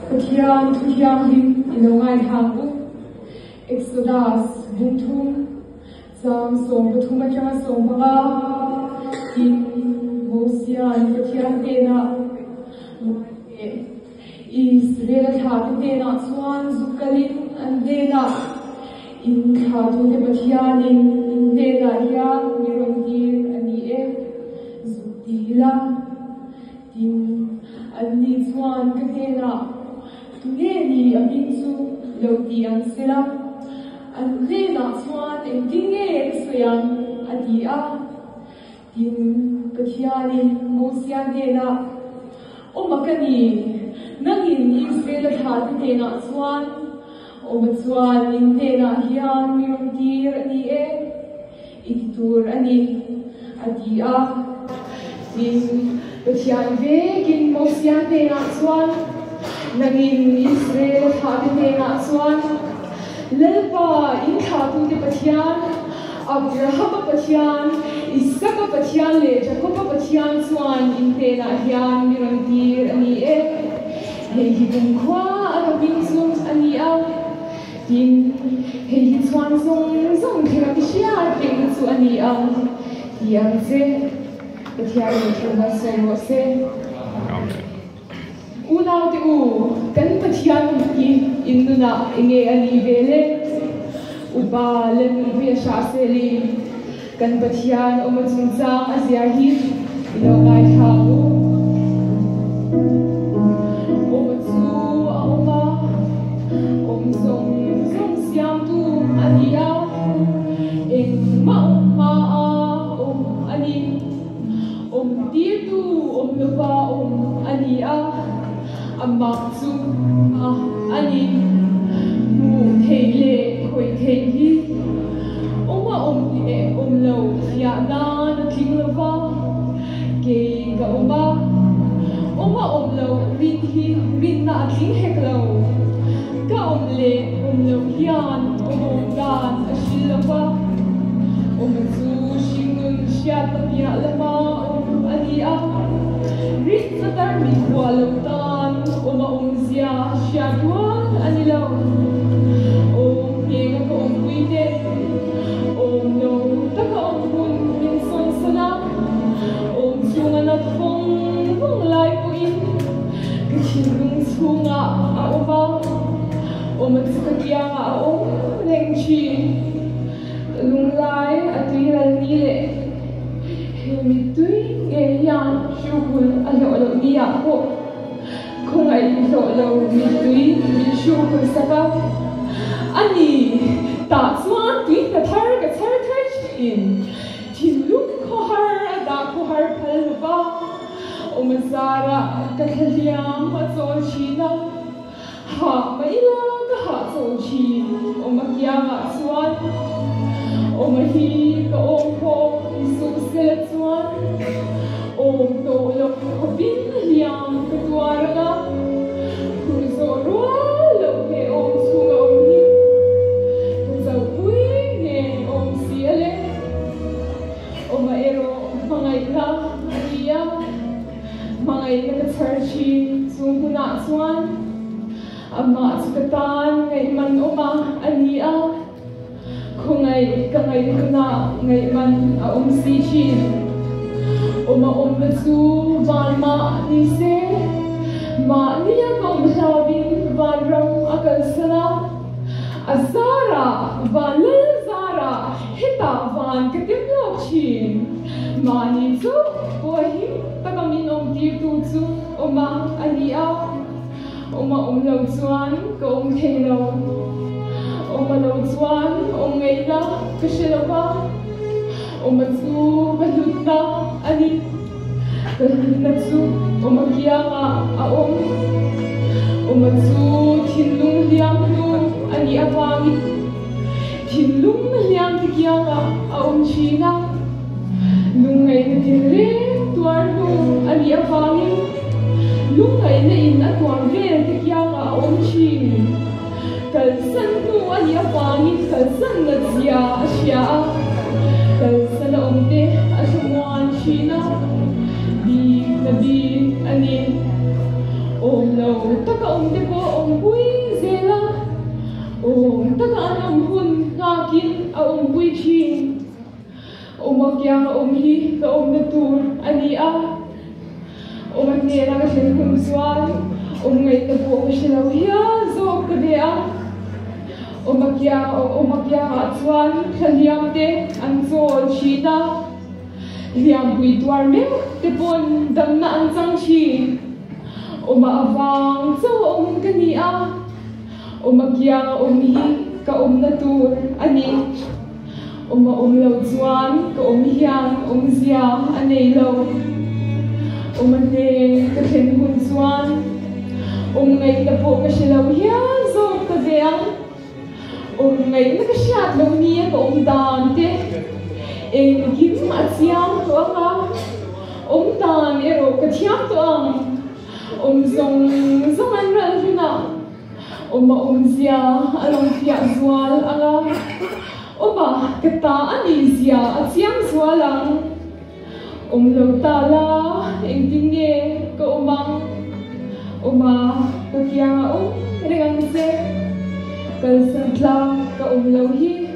Pathian thuhiang him ilongai hangu Exodus bunthum sam som pathuma chama som banga in Mosian Pathian dena Israel thatu dena swan zukalin and dena in thatu de Pathian in dena ya mirondir ani zutila tin ani swan kadena Tungeni abinsu lodi ang sila ang dena swan ang dinge soyan adia tin Pathianin Mosian dena o makani nangin Israel thatu dena swan o matswan in dena hiyan mirondir ani ititur ani adia tin Pathian vegin Mosian dena swan Naging Israel thatu dena swan Lelpa in thatu de Pathian Abraham Pathian Isaac Pathian le Jacob Pathian swan in dena hiyan mirantir ani Hei hibung kwa arabing sung ani Din hei swan sung thiramisya ting su ani Yang se Pathian le thuma sung se Unaw ti kan Pathian induna inge ani vele ubalen uya shaseli kan Pathian umatsungsang asiahit ilongay hamu umatsu auma umsong siam tu aniya ing mauma ani titu lupa aniya Amaksu ani mu theile khoi thei oma le lo ya na na thinglawa ke ga oma lo rin na thing heklo ka le lo hian dan ashilawa zu shingun sha ta ya lama ani rin sa tar mi kwalo zia syadwan anilaw yega ko kuite no taka kun min son sana sunga na fong lai ko in kachilung sunga awa matsukakia leng chi lung lai atuiral nile mitui yan shukul alo niya ko Kung ay lo mitui mishu kusaka ani ta swan tui ta thar in tiluk ko har da ko har palba umazara ka khalyam so china ha maila ka ha so chi umakyama swan umahi ka ko isu sel swan to lo ko bin liam ka tuaraga Ama sukatan ngay man uma ania kungay kangay kuna ngay man si chi matsu ma ni se ma niya kong sabing vanram akal sana azara vanel zara hita van katimlok chi ma ni su pohi tagaminom tirtu su ania lo chuan ko thelo lo chuan ngaila kashelawa matsu balutna ani natsu kianga matsu thinlung liam tu ani awangi thinlung liam kianga china lungai na tinre tuar tu ani awangi lungai na in atwang vel te kianga chi kalsan tu ani awangi kalsan na zia asya kalsan na umte asumwan china bi ani lo taka te po pui zela taka an hun ngakin a pui chin kyang hi ka na tur ani a ne la ka sen kun swal ngai te po ka shilo hia zo ka de a kyang a chuan khaliam te an zo chita liam bui tuar me te pon dam na an chang chi avang zo kani a kyang hi ka na tur ani lo chuan ka hiang zia anei lo ne ka thlen hun chuan ngai te po ka shilo hia zo ka de a ngai na ka shat lo ni ka dan te kim a chiang to anga dan ero ka thiam to ang zong an ral huna zia along pia zual anga ka ta ani zia a chiang zualang lo ta la ding nge ka ka kyang rengang se kal san tla ka lo hi